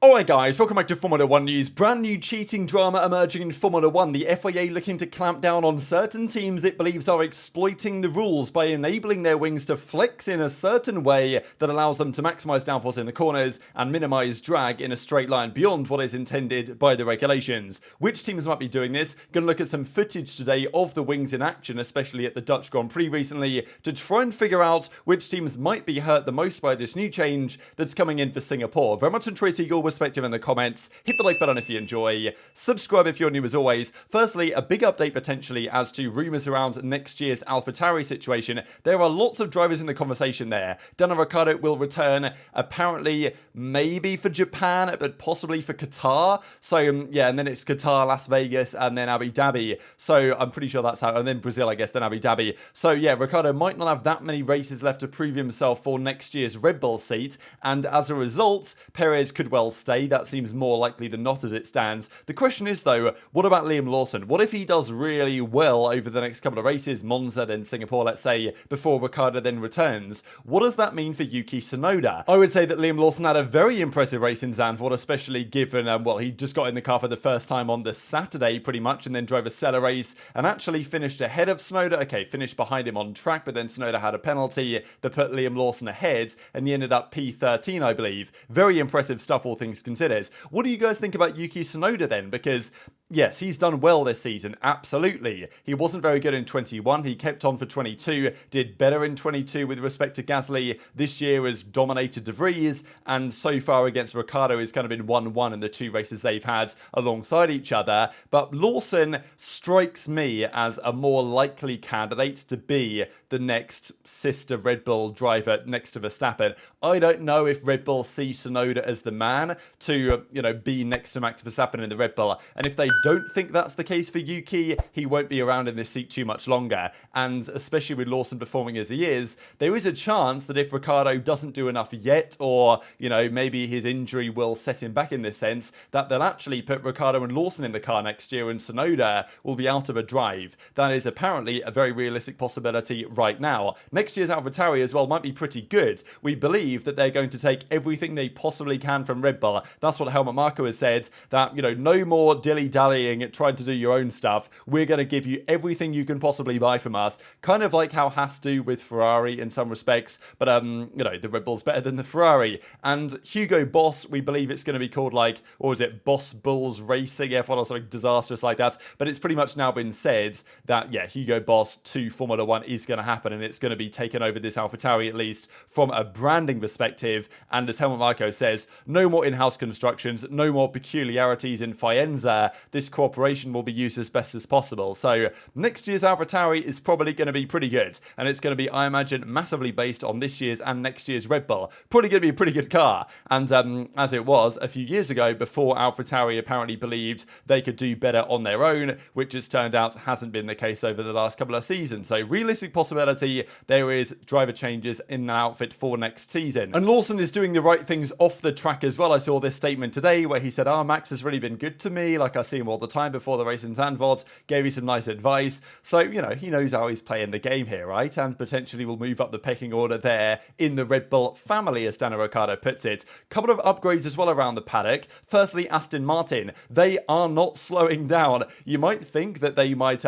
Alright guys, welcome back to Formula 1 news. Brand new cheating drama emerging in Formula 1. The FIA looking to clamp down on certain teams it believes are exploiting the rules by enabling their wings to flex in a certain way that allows them to maximise downforce in the corners and minimise drag in a straight line beyond what is intended by the regulations. Which teams might be doing this? Going to look at some footage today of the wings in action, especially at the Dutch Grand Prix recently, to try and figure out which teams might be hurt the most by this new change that's coming in for Singapore. Very much enjoy your perspective in the comments. Hit the like button if you enjoy. Subscribe if you're new as always. Firstly, a big update potentially as to rumours around next year's AlphaTauri situation. There are lots of drivers in the conversation there. Daniel Ricciardo will return apparently maybe for Japan, but possibly for Qatar. So yeah, and then it's Qatar, Las Vegas, and then Abu Dhabi. So I'm pretty sure that's how, and then Brazil, I guess, then Abu Dhabi. So yeah, Ricciardo might not have that many races left to prove himself for next year's Red Bull seat, and as a result, Perez could well stay. That seems more likely than not as it stands. The question is though, what about Liam Lawson? What if he does really well over the next couple of races, Monza then Singapore let's say, before Ricciardo then returns? What does that mean for Yuki Tsunoda? I would say that Liam Lawson had a very impressive race in Zandvoort, especially given, well, he just got in the car for the first time on the Saturday pretty much and then drove a stellar race and actually finished ahead of Tsunoda. Okay, finished behind him on track, but then Tsunoda had a penalty that put Liam Lawson ahead and he ended up P13, I believe. Very impressive stuff, all things considered. What do you guys think about Yuki Tsunoda then? Because yes, he's done well this season, absolutely. He wasn't very good in 21, he kept on for 22, did better in 22 with respect to Gasly. This year has dominated De Vries, and so far against Ricciardo has kind of been 1-1 in the two races they've had alongside each other. But Lawson strikes me as a more likely candidate to be the next sister Red Bull driver next to Verstappen. I don't know if Red Bull see Tsunoda as the man to, be next to Max Verstappen in the Red Bull. And if they don't think that's the case for Yuki, he won't be around in this seat too much longer. And especially with Lawson performing as he is, there is a chance that if Ricciardo doesn't do enough yet, or, maybe his injury will set him back in this sense, that they'll actually put Ricciardo and Lawson in the car next year and Tsunoda will be out of a drive. That is apparently a very realistic possibility right now. Next year's AlphaTauri as well might be pretty good. We believe that they're going to take everything they possibly can from Red Bull. That's what Helmut Marko has said, that, no more dilly-dallying at trying to do your own stuff. We're going to give you everything you can possibly buy from us. Kind of like how Haas do with Ferrari in some respects, but, the Red Bull's better than the Ferrari. And Hugo Boss, we believe it's going to be called or is it Boss Bulls Racing F1 or something disastrous like that, but it's pretty much now been said that, yeah, Hugo Boss to Formula 1 is going to happen, and it's going to be taken over this AlphaTauri at least from a branding perspective. And as Helmut Marko says, no more in-house constructions, no more peculiarities in Faenza. This cooperation will be used as best as possible. So next year's AlphaTauri is probably going to be pretty good, and it's going to be, I imagine, massively based on this year's and next year's Red Bull. Probably going to be a pretty good car, and as it was a few years ago before AlphaTauri apparently believed they could do better on their own, which has turned out hasn't been the case over the last couple of seasons. So realistic possibility there is driver changes in the outfit for next season. And Lawson is doing the right things off the track as well. I saw this statement today where he said, Max has really been good to me, like I see him all the time before the race in Zandvoort, gave me some nice advice. So, he knows how he's playing the game here, right? And potentially will move up the pecking order there in the Red Bull family, as Daniel Ricciardo puts it. Couple of upgrades as well around the paddock. Firstly, Aston Martin. They are not slowing down. You might think that they might,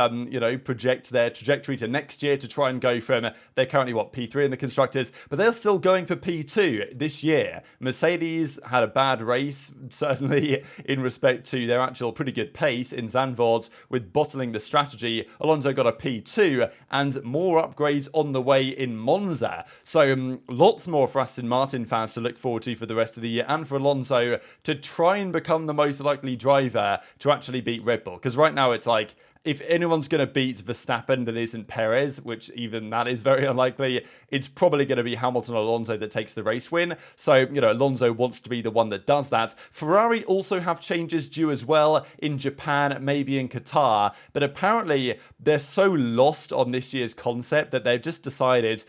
project their trajectory to next year to try and go from, they're currently, P3 in the constructors, but they're still going for P2 this year. Mercedes had a bad race, certainly in respect to their actual pretty good pace in Zandvoort with bottling the strategy. Alonso got a P2 and more upgrades on the way in Monza. So lots more for Aston Martin fans to look forward to for the rest of the year, and for Alonso to try and become the most likely driver to actually beat Red Bull. Because right now it's like, if anyone's going to beat Verstappen that isn't Perez, which even that is very unlikely, it's probably going to be Hamilton or Alonso that takes the race win. So, Alonso wants to be the one that does that. Ferrari also have changes due as well in Japan, maybe in Qatar. But apparently, they're so lost on this year's concept that they've just decided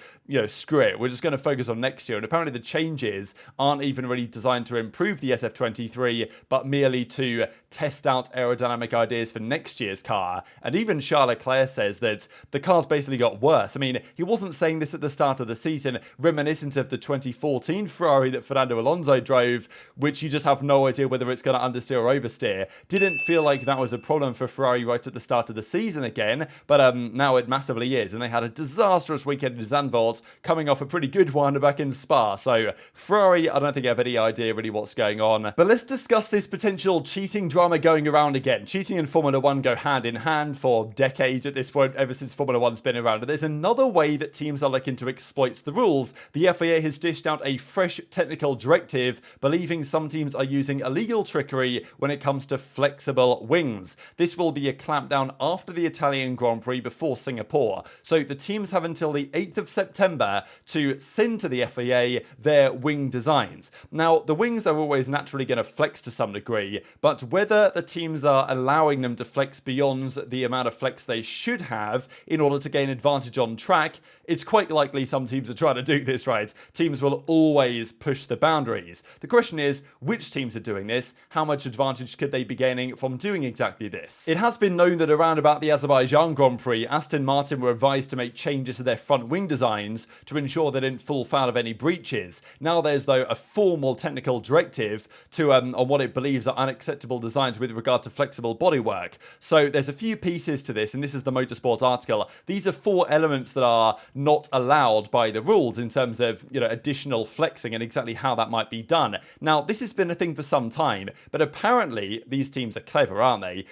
screw it, we're just going to focus on next year. And apparently the changes aren't even really designed to improve the SF23, but merely to test out aerodynamic ideas for next year's car. And even Charles Leclerc says that the car's basically got worse. I mean, he wasn't saying this at the start of the season, reminiscent of the 2014 Ferrari that Fernando Alonso drove, which you just have no idea whether it's going to understeer or oversteer. Didn't feel like that was a problem for Ferrari right at the start of the season again, but now it massively is. And they had a disastrous weekend in Zandvoort, coming off a pretty good one back in Spa. So Ferrari, I don't think have any idea really what's going on. But let's discuss this potential cheating drama going around again. Cheating and Formula One go hand in hand for decades at this point, ever since Formula One's been around. And there's another way that teams are looking to exploit the rules. The FIA has dished out a fresh technical directive, believing some teams are using illegal trickery when it comes to flexible wings. This will be a clampdown after the Italian Grand Prix before Singapore. So the teams have until the 8th of September to send to the FIA their wing designs. Now, the wings are always naturally going to flex to some degree, but whether the teams are allowing them to flex beyond the amount of flex they should have in order to gain advantage on track, it's quite likely some teams are trying to do this, right? Teams will always push the boundaries. The question is, which teams are doing this? How much advantage could they be gaining from doing exactly this? It has been known that around about the Azerbaijan Grand Prix, Aston Martin were advised to make changes to their front wing designs to ensure they didn't fall foul of any breaches. Now there's, though, a formal technical directive to on what it believes are unacceptable designs with regard to flexible bodywork. So there's a few pieces to this, and this is the Motorsport article. These are 4 elements that are not allowed by the rules in terms of, additional flexing and exactly how that might be done. Now, this has been a thing for some time, but apparently these teams are clever, aren't they?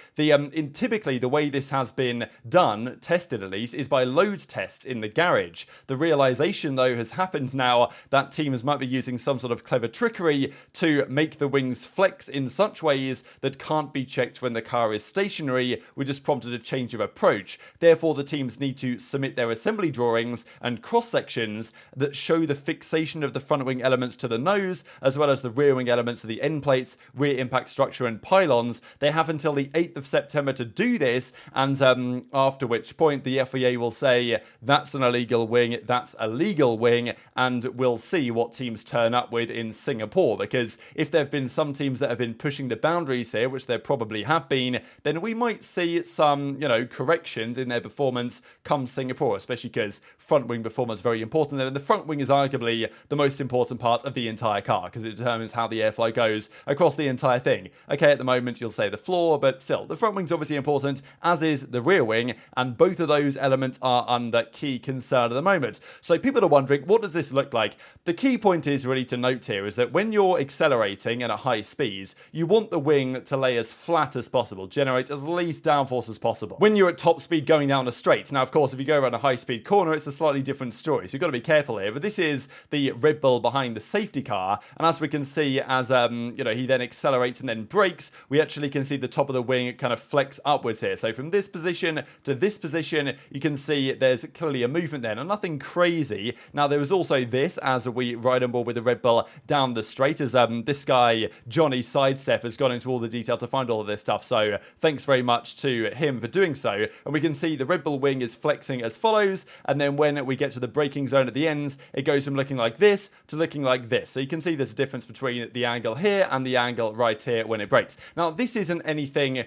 Typically, the way this has been done, tested at least, is by load tests in the garage. The realization, though, has happened now that teams might be using some sort of clever trickery to make the wings flex in such ways that can't be checked when the car is stationary, which has prompted a change of approach. Therefore, the teams need to submit their assembly drawings and cross-sections that show the fixation of the front wing elements to the nose, as well as the rear wing elements of the end plates, rear impact structure and pylons. They have until the 8th of September to do this, and after which point the FIA will say, that's an illegal wing, that's a legal wing, and we'll see what teams turn up with in Singapore. Because if there have been some teams that have been pushing the boundaries here, which there probably have been, then we might see some, corrections in their performance come Singapore, especially because front wing performance is very important there. And the front wing is arguably the most important part of the entire car because it determines how the airflow goes across the entire thing. Okay, at the moment you'll say the floor, but still, the front wing's obviously important, as is the rear wing, and both of those elements are under key concern at the moment. So people are wondering, what does this look like? The key point is really to note here is that when you're accelerating at a high speed, you want the wing to lay as flat as possible, generate as least downforce as possible. When you're at top speed going down a straight, now of course if you go around a high speed corner, it's a slightly different story, so you've got to be careful here. But this is the Red Bull behind the safety car, and as we can see, as he then accelerates and then brakes, we actually can see the top of the wing kind of flex upwards here. So from this position to this position, you can see there's clearly a movement there, and nothing crazy. Now there was also this as we ride on board with the Red Bull down the straight, as this guy Johnny Sidestep has gone into all the detail to find all of this stuff. So thanks very much to him for doing so. And we can see the Red Bull wing is flexing as follows, and then when we get to the braking zone at the ends, it goes from looking like this to looking like this. So you can see there's a difference between the angle here and the angle right here when it brakes. Now this isn't anything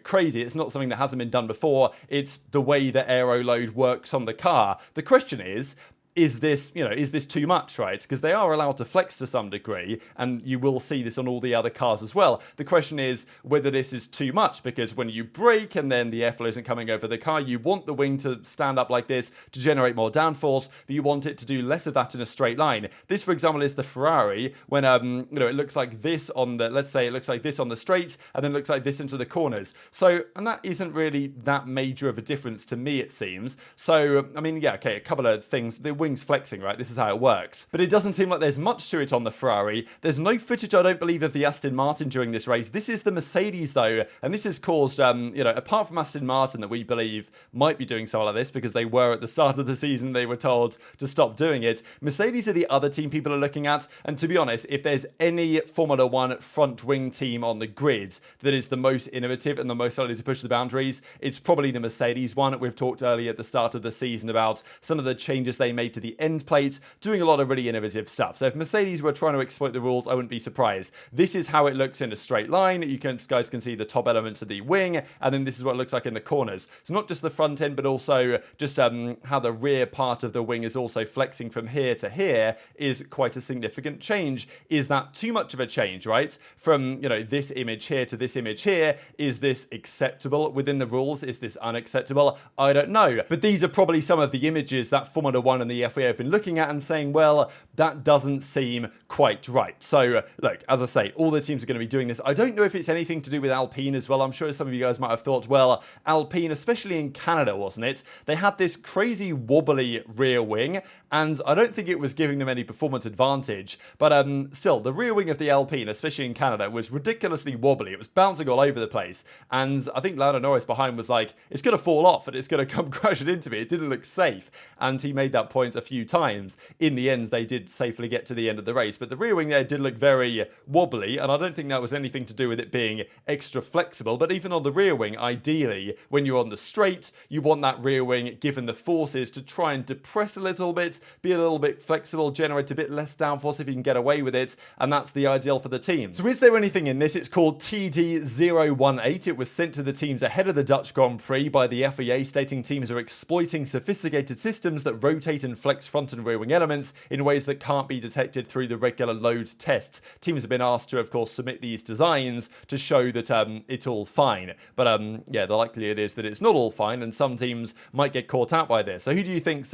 crazy. It's not something that hasn't been done before. It's the way the aero load works on the car. The question is this too much, right? Because they are allowed to flex to some degree, and you will see this on all the other cars as well. The question is whether this is too much, because when you brake and then the airflow isn't coming over the car, you want the wing to stand up like this to generate more downforce, but you want it to do less of that in a straight line. This, for example, is the Ferrari when it looks like this on the, let's say it looks like this on the straight, and then looks like this into the corners. So, and that isn't really that major of a difference to me, it seems. So, I mean, yeah, okay, a couple of things. The wing's flexing, right? This is how it works. But it doesn't seem like there's much to it on the Ferrari. There's no footage, I don't believe, of the Aston Martin during this race. This is the Mercedes, though, and this has caused, apart from Aston Martin that we believe might be doing some of this because they were at the start of the season, they were told to stop doing it. Mercedes are the other team people are looking at, and to be honest, if there's any Formula One front wing team on the grid that is the most innovative and the most likely to push the boundaries, it's probably the Mercedes one. We've talked earlier at the start of the season about some of the changes they made to to the end plate, doing a lot of really innovative stuff. So if Mercedes were trying to exploit the rules, I wouldn't be surprised. This is how it looks in a straight line. Guys can see the top elements of the wing, and then this is what it looks like in the corners. So not just the front end, but also just how the rear part of the wing is also flexing from here to here is quite a significant change. Is that too much of a change, right? From, this image here to this image here, is this acceptable within the rules? Is this unacceptable? I don't know. But these are probably some of the images that Formula 1 and the FIA have been looking at and saying, well, that doesn't seem quite right. So, look, as I say, all the teams are going to be doing this. I don't know if it's anything to do with Alpine as well. I'm sure some of you guys might have thought, well, Alpine, especially in Canada, wasn't it? They had this crazy wobbly rear wing, and I don't think it was giving them any performance advantage. But still, the rear wing of the Alpine, especially in Canada, was ridiculously wobbly. It was bouncing all over the place. And I think Lando Norris behind was like, it's going to fall off and it's going to come crashing into me. It didn't look safe. And he made that point a few times. In the end, they did safely get to the end of the race. But the rear wing there did look very wobbly, and I don't think that was anything to do with it being extra flexible. But even on the rear wing, ideally, when you're on the straight, you want that rear wing, given the forces, to try and depress a little bit, be a little bit flexible, generate a bit less downforce if you can get away with it, and that's the ideal for the team. So is there anything in this? It's called TD018. It was sent to the teams ahead of the Dutch Grand Prix by the FIA, stating teams are exploiting sophisticated systems that rotate and flex front and rear wing elements in ways that can't be detected through the regular load tests. Teams have been asked to, of course, submit these designs to show that it's all fine. But yeah, the likelihood is that it's not all fine, and some teams might get caught out by this. So who do you think's,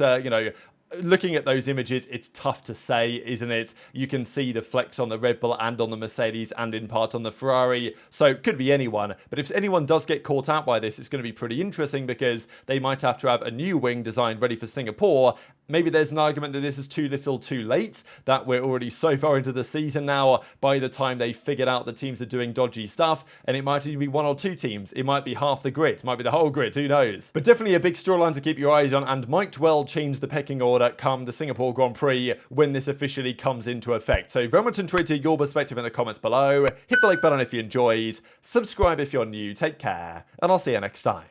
looking at those images, it's tough to say, isn't it? You can see the flex on the Red Bull and on the Mercedes and in part on the Ferrari. So it could be anyone. But if anyone does get caught out by this, it's going to be pretty interesting because they might have to have a new wing designed ready for Singapore. Maybe there's an argument that this is too little too late, that we're already so far into the season now by the time they figured out the teams are doing dodgy stuff, and it might even be one or two teams. It might be half the grid, it might be the whole grid, who knows? But definitely a big storyline to keep your eyes on, and might well change the pecking order come the Singapore Grand Prix when this officially comes into effect. So very much enjoy your perspective in the comments below. Hit the like button if you enjoyed, subscribe if you're new, take care, and I'll see you next time.